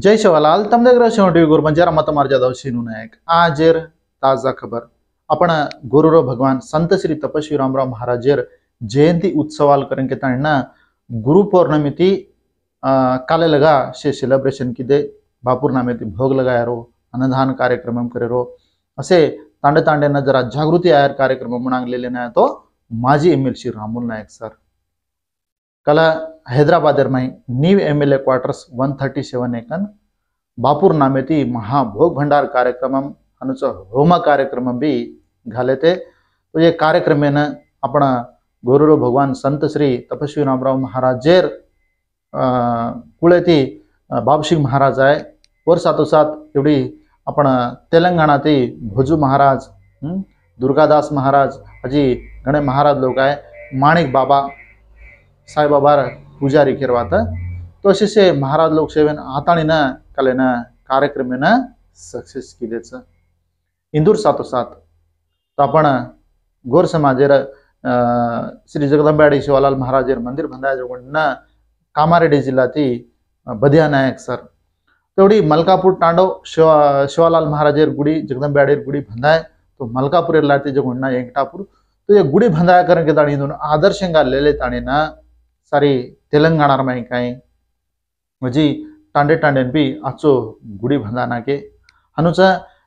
जय शिवलाल तम దగ్గర टीवी गुरु बंजारा मत मार जादव सीनू नायक आजेर ताजा खबर आपण गुरुरो भगवान संत श्री तपस्वी रामराव महाराजेर जयंती उत्सवाल करें के ताणना गुरु पौर्णमी ती काले लगा से सेलिब्रेशन की दे बापूर नामे ती भोग लगाया रो अन्नदान कार्यक्रम करे रो असे तांडे तांडे न जरा जागृती आयर कार्यक्रम मनागलेले ना तो माजी एमएल श्री रामुल नायक सर कला हैदराबाद नीव एमएलए क्वार्टर्स 137 एकन बापूर नामे ती महाभोग भंडार कार्यक्रम अनुच होम कार्यक्रम भी घाले थे। तो ये कार्यक्रम में आपण गुरुरो भगवान संत श्री तपस्वी रामराव महाराजेर कुळेती बाबशिंग महाराज आहे वर साथोसाथ एवढी आपण तेलंगणा ती भोजू महाराज दुर्गादास महाराज अजी घणे महाराज लोक आहे माणिक बाबा साईबाबा पुजारी केरवाता तो असे से महाराज लोक सेवन आतानी न कले न कार्यक्रम न सक्सेस केलेच इंदूर साथोसाथ तो आपण गोर समाजेर श्री जगदंबाडी शिवालाल महाराजेर मंदिर बंधाय जोगण कामारेड्डी जिल्हा ती बधिया नायक सर तेवढी मलकापूर तांडव शिवालाल महाराजेर गुडी जगदंबाडीर गुडी बंधाय तो मलकापूर लाती जोगण एंकटापूर तो ये गुडी बंधाय करन के ताणी आदर्शंगा लेले ताणी ना सारी तेलंगाना में कहीं मजी टांडे टांडे भी आचो गुडी बंधाना के हनुच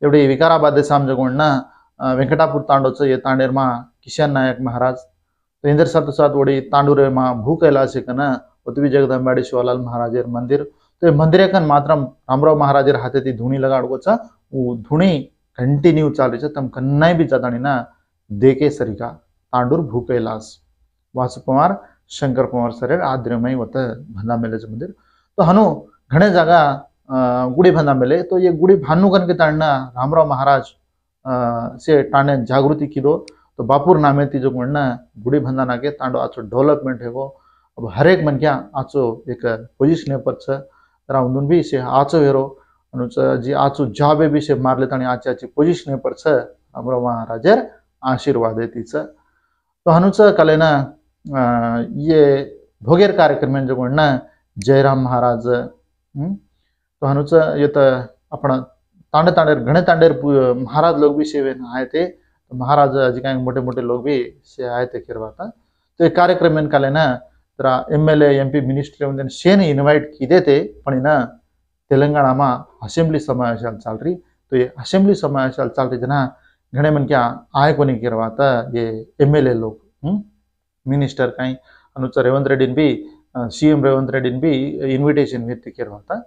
एवढी विकाराबाद सामजगोण वेंकटापूर तांडोच ये तांडेर मा किशन नायक महाराज तो इंदर साथ साथ वोड़ी तांडूरे मा भू कैलाश कन उतवी जगदंबाडी शिवालाल महाराजेर मंदिर तो मंदिर कन मात्रम रामराव महाराजेर हाथे ती धूणी लगाड़कोच धूणी कंटिन्यू चालू छ तम कन्नाई भी जातानी ना देके सरिका तांडूर भू कैलाश वासु पवार शंकर पवार सर आद्रमय वत भंदा मेले मंदिर तो हनु घणे जागा गुड़ी भंदा मेले तो ये गुड़ी भानु कन के तांडना रामराव महाराज से टाणे जागृति की दो तो बापूर नामे ती जो गुणना गुड़ी भंदा ना के तांडो आचो डेवलपमेंट है वो अब हर एक मन क्या आचो एक पोजिशन पर छ तरा उन्दुन भी से आचो हेरो अनुच जी आचो जॉब भी से मार लेतानी आची आची पोजिशन पर छ रामराव महाराजेर आशीर्वाद है तीच तो हनुच कलेना ये भोगेर कार्यक्रम जो गुण जयराम महाराज तो हनुच ये तो अपन तांडे तांडेर घणे तांडेर महाराज लोग भी सेवेन आए थे तो महाराज जी का मोटे मोटे लोग भी से आए थे खेरवाता तो ये कार्यक्रम में काले ना तरा एमएलए एमपी मिनिस्टर में शेन इन्वाइट की देते पण ना तेलंगाना में असेंबली समावेशाल चाल रही तो ये असेंबली समावेशाल चलते जना घणे मन क्या आए को नहीं करवाता ये एमएलए लोग मिनिस्टर कहीं अनुसार रेवंत रेड्डी भी सीएम रेवंत रेड्डी भी इन्विटेशन व्यक्ति करवाता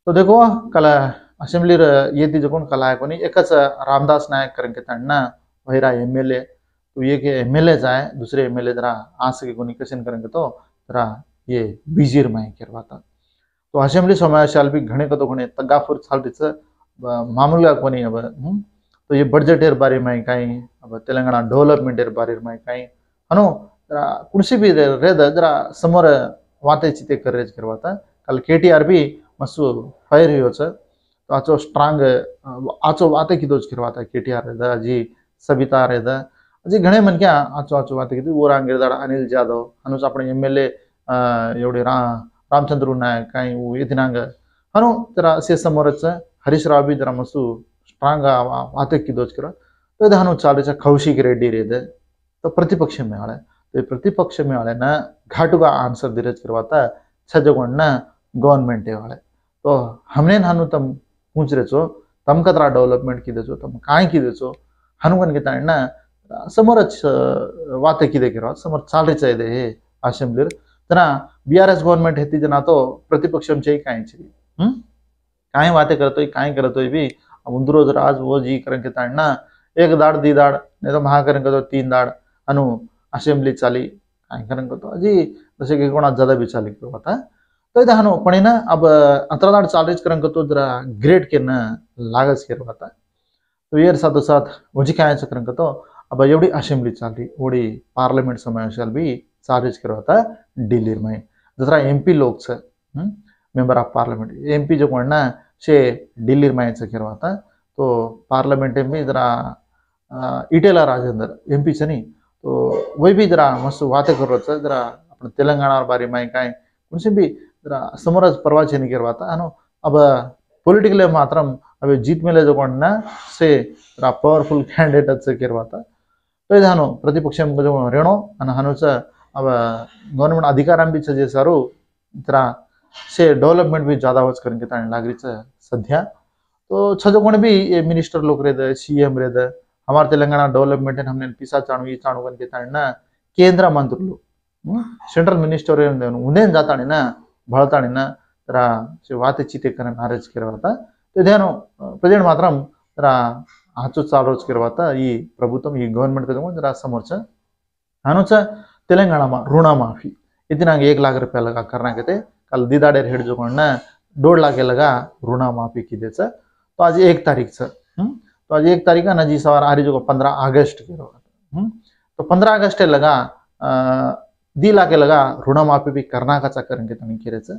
तो देखो कल असेंबली ये ती जो कल आए को नहीं एकच रामदास नायक करें के ताणना वहीरा एमएलए तो ये के एमएलए जाए दूसरे एमएलए जरा आस के कोनी कशन करेंगे तो जरा ये बीजीर में करवाता तो असेंबली समावेशाल भी घणे को तो घणे तगाफुर चाल रही मामूला कोनी अब तो ये बजटेर बारे में कहीं अब तेलंगाना डेवलपमेंटेर बारे में कहीं हनो कुणसी भी रेद जरा समोर वाते चिते करेज करवाता कल केटीआर भी मस्त फायर हुई तो आचो स्ट्रांग आचो वाते किदोज करवाता केटीआर रेद जी सबिता रेद जी घणे मन क्या आचो आचो वाते किदो ओरांग रेद अनिल जाधव हनुच अपने एमएलए एवढे रामचंद्र नायक काही येतिनांग हनु जरा से समोरच हरीश राव भी जरा मस्त स्ट्रांग वाते किदोज करवा तो हनु चालू कौशिक रेड्डी रेद तो प्रतिपक्ष में आले तो प्रतिपक्ष में आले ना घाटुगा आंसर धीरज करवाता छजगोण गवर्नमेंट वाले तो हमने हानु तम पूछ रहे छो तम कतरा डेवलपमेंट की देचो तम काय की देचो हानुगन के ताणना समोरच वाते किदे करवा समोर चाल रही दे हे असेंब्लीर जना बीआरएस गवर्नमेंट हेती जना तो प्रतिपक्षम चे काय चे काय वाते करतोय भी उंदरो जर आज वो जी करन के ताणना एक दाड़ दी दाड़ नहीं तो महा करेंगे तो 3 दाड़ अनु असेंबली चाली काय करेंगे तो अजी जैसे कि कोणा ज्यादा भी चाली करवाता तो इधर हनु पण ना अब अंतरा दाड़ चालीज करेंगे तो जरा ग्रेड के न लागस करवाता तो ये साथो साथ वजी काय करेंगे तो अब एवढी असेंबली चाली ओडी पार्लियामेंट समावेशाल भी चालीज करवाता दिल्ली में जरा एमपी लोग छ मेंबर ऑफ पार्लियामेंट एमपी जो कोण ना से दिल्ली में करवाता तो पार्लियामेंट में जरा इटेला राजेंद्र एमपी से नहीं तो वही भी जरा मस्त बातें कर रहा था जरा अपने तेलंगाना बारे में काय उनसे भी जरा समोरच परवाचे नहीं करवाता अनु अब ಪೊಲಿಟಿಕಲ್ ಮಾತ್ರಂ ಅವೆ जीत ಮೇಲೆ ತಗೊಂಡ से पॉवरफुल कैंडिडेट केरवात तो इधानो प्रतिपक्ष रेणो आणि हानुच अब गवर्नमेंट अधिकारां बी जे सारू जरा से डेवलपमेंट भी ज्यादा होच करून घेता लागरीच सध्या तो छजो कोण भी ये मिनिस्टर लोग रेद सीएम रेद हमारे तेलंगाना डेवलपमेंट हमने पिसा चाणू ई चाणू करून घेता ना केंद्र मंत्रुలు सेंट्रल मिनिस्टर उन्हें जाता ना भळताणी ना जरा वात चिते करून आरेज केरवाता तो ध्यानो प्रेजेंट मात्रम जरा हाचो चालरोज केरवाता ई प्रभुत्व ई गवर्नमेंट तगोन जरा समोरच हानुच तेलंगाणा ऋणमाफी इतना 1 लाख रुपया लगा करना कहते कल दिदाडेर हेड जो कोण 1.5 लाख लगा ऋणमाफी किदेच तो आज 1 तारीख छ तो आज 1 तारीख ना जी सवार आरी जो 15 अगस्त केरो तो 15 अगस्त लगा 2 लाख लगा ऋणमाफी भी करना का करण के तनी केरेच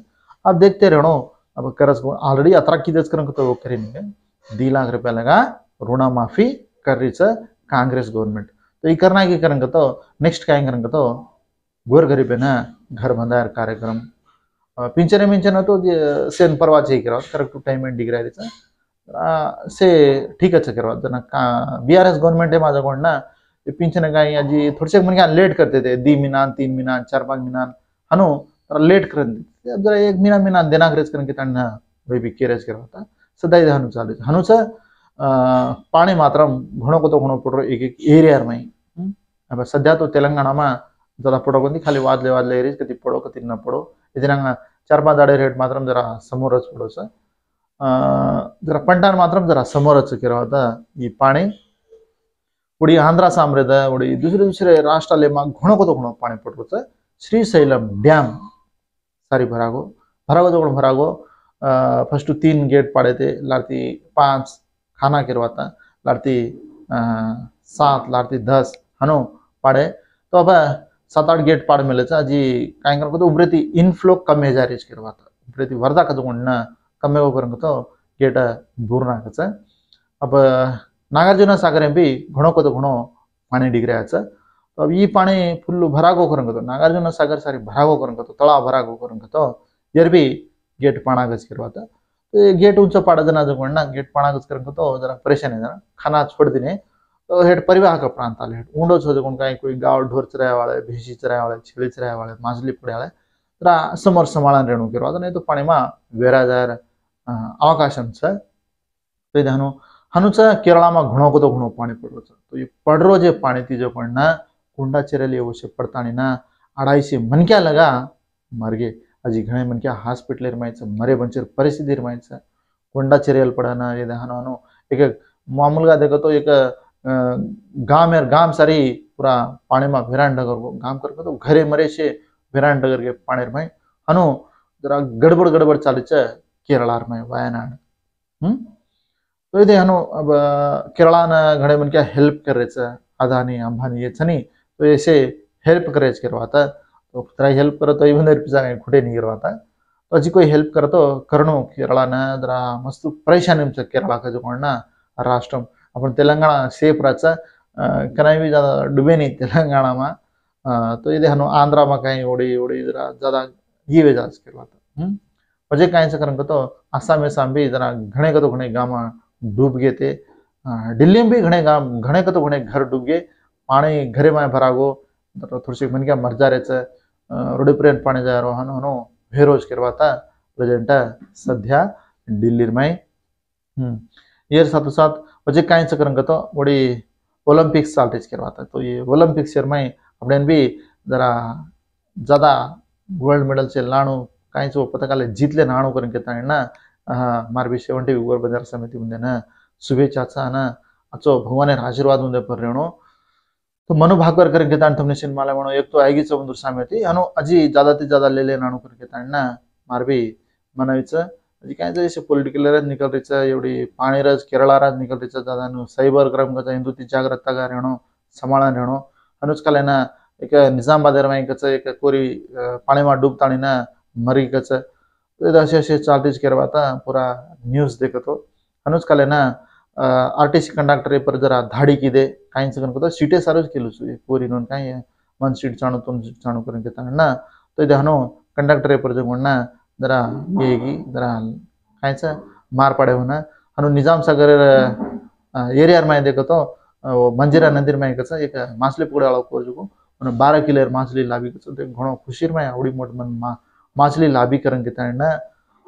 अब देखते रहनो अब करस ऑलरेडी 18 किदेच करण तो करेन 2 लाख रुपया लगा ऋणमाफी कर रही छ कांग्रेस गवर्नमेंट तो ये करना की करण तो नेक्स्ट काय करण तो गोर गरीबेना घर बंधार कार्यक्रम पिंचने मिंचने तो सेन परवा चे केरा करेक्ट टाइम एंड डिग्री से ठीक है करवा जना बीआरएस गवर्नमेंट है माझा कोण ना पिंचने काय जी थोड़से मन लेट करते थे 2 महीना 3 महीना 4-5 महीना हनु लेट कर जरा 1 महीना देना ग्रेज करन के तन्ना वे भी केरेज करवाता सदा हनु चालू हनुच पाणी मात्रम घणो को तो घणो पडरो एक एक एरिया में अब सध्या तो तेलंगाना में जरा पडो कोंदी खाली वादले वादले एरिया कति पडो कति न पडो इतना 4-5 दाडे रेट मात्रम जरा समोरच पडोस जरा पंटान मात्रम जरा समोरच केरवाता ई पाणी उडी आंध्रा साम्रेद उडी दुसरे राष्ट्राले मा घणो को तो घणो पाणी पडरोच श्रीशैलम डैम सारी भरागो तो भरागो फर्स्ट 3 गेट पाड़े थे लाती 5 खाना केरवाता लाती 7 लाती 10 हनो पाड़े तो अब 7-8 गेट पाड़ मिले जी काय करको तो उब्रेती इनफ्लो कमे जारीज केरवाता उब्रेती वर्धा का तोंड कमे वो करंग तो गेट दूर नाकच अब नागार्जुन सागर भी घणो को तो घणो पाणी डिग्र्याच तो अब ई पाणी फुल्ल भरागो करंग तो नागार्जुन सागर सारी भरागो करंग तो तळा भरागो करंग तो यार भी गेट पाणागच करवाता तो गेट ऊंच पाड़जना जो कोण ना गेट पाणागच करंग तो जरा परेशान है जरा खाना छोड़ दिने तो हेड परिवाहक प्रांत आले हेड ऊंडो छो कोण काय कोई गाव ढोर चराया वाले भैंसी चराया वाले छेली चराया वाले माजली पड़े वाले जरा समोर संभाळन रेणू करवाता नहीं तो पाणी मा वेरा जार अवकाशम छ तो इधानो हनुच केरला में घणो को तो घणो पाणी पड़रो छ तो ये पड़रो जे पाणी ती जो कोण ना कुंडा चेरेली अवश्य पड़ताणी ना 250 मनक्या लगा मरगे अजी घणे मनक्या हॉस्पिटल मायच मरे बंचर परिस्थिति मायच कुंडा चेरेल पड़ना ये दहनो एक मामूलगा देखो तो एक गाम सारी पूरा पानी में भेरान डगर गाम कर तो घरे मरे से भेरान डगर के पानी में हनु जरा गड़बड़ चाली केरला में वायनाड तो इधे हनु अब केरला न घणे मन क्या हेल्प कर रहे अदानी अंबानी ये छनी तो ऐसे हेल्प करे करवाता तो तरह हेल्प करो तो इवन खुटे नहीं करवाता तो अजी कोई हेल्प कर तो करणो केरला न जरा मस्त परेशानी केरला का जो कोण ना राष्ट्र अपन तेलंगाना सेफ राचा कहीं भी ज्यादा डूबे नहीं तेलंगाना में तो ये हनु आंध्रा में कहीं ओडी ओडी जरा ज्यादा ये वजह करवाता वजह कहीं से करेंगे तो आसाम में भी जरा घने का तो घने गाँव डूब गए थे दिल्ली में भी घने का तो घने घर डूब गए पानी घरे में भरागो थोड़ी सी मन क्या मर जा रहे रोडीपर्यंत पाणी जा रहा हनो बेरोज करवाता प्रेजेंट सध्या दिल्ली में ये साथ साथ वजह कहीं से करेंगे तो बड़ी ओलंपिक्स चालतेज करवाता तो ये ओलंपिक्स में अपने भी जरा ज़्यादा गोल्ड मेडल से लाणु कहीं से पथकाले जीतले नाणु करेंगे ना मार भी 70 वर बाजार समिति मुंदे ना शुभेच्छा ना अचो भगवान आशीर्वाद मुंदे पर रेणो तो मनु भागवर करेंगे तुमने सिनेमा म्हणो एक तो आएगी समुद्र सामेती अनु अजी ज्यादा ते ज्यादा ले नाणु करेंगे ना मार भी मनावीच अजी काय जैसे पॉलिटिकल राज निकल रही है एवढी पाणी राज केरला राज निकल रही है ज्यादा साइबर क्राइम का हिंदुती जागृतता का रेणो संभाळन रेणो अनुज काले ना एक निजामाबाद में एक कोरी पाणी में डूबताणी ना मरी कच असे चालतीज करवाता पूरा न्यूज देखो तो अनुज काले ना आरटीसी कंडक्टर पर जरा धाड़ी की दे कहीं से तो सीटे सारो केलु छु पूरी नोन कहीं मन सीट चाणु तुम चाणु करके ना तो इधर हनो कंडक्टर पर जो ना जरा येगी जरा कायचा मार पड़े होना हनु निजाम सागर एरिया में देखो तो मंजीरा नदी में एक माछली पकड़ा वाला को जो 12 किलो माछली लाभी घणो खुशी में आवड़ी मोट मन माछली लाभी करन के ताना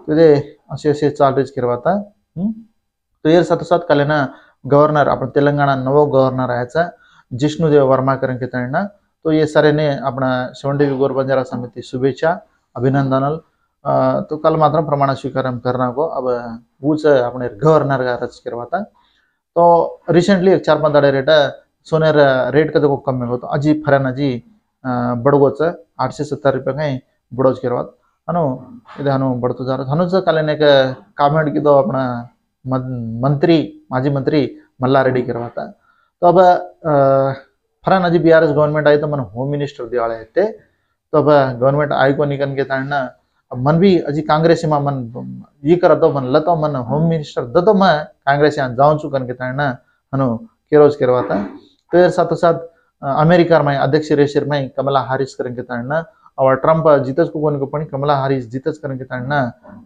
तो ये असे असे चालरेज करवाता तो ये साथ साथ काले ना गवर्नर अपन तेलंगाना नवो गवर्नर आयाचा जिष्णुदेव वर्मा करन के ताना तो ये सारे ने अपना 70 गोर बंजारा समिति शुभेच्छा अभिनंदन तो कल मात्र प्रमाण स्वीकार करना को अब वूच अपने गवर्नर का रच करवाता तो रिसेंटली एक 4-5 दाड़े रेट सोनेर रेट का जो कम होतो अजी फरन अजी बडगोच 870 रुपये काही बडोज करवात अनु इधर हनु बढ़तो जा रहा हनुच काले ने कमेंट की तो अपना मंत्री माजी मंत्री मल्ला रेड्डी करवाता तो अब फरन अजी बीआरएस गवर्नमेंट आई तो मन होम मिनिस्टर दिवाले थे तो अब गवर्नमेंट आई को निकन के ताना मन भी अजी कांग्रेस में मन ये कर दो मन लतो मन होम मिनिस्टर दो तो मैं कांग्रेस यहाँ जाऊँ चुका के ताना हनु केरोज करवाता तो यार साथ साथ अमेरिका में अध्यक्ष रेशर में कमला हारिस करेंगे ताना और ट्रम्प जीतच को कोन को पण कमला हारिस जीतच करेंगे ताना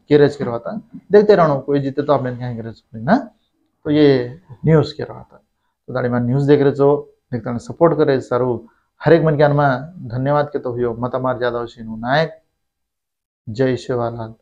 केरेज करवाता देखते रहना कोई जीते तो आपने क्या करेज ना तो ये न्यूज करवाता तो दाड़ी में न्यूज देख रहे जो देखता सपोर्ट करे सारू हर एक मन ज्ञान में धन्यवाद के तो हुयो मतमार जादव सिंह नायक जय शिवालाल।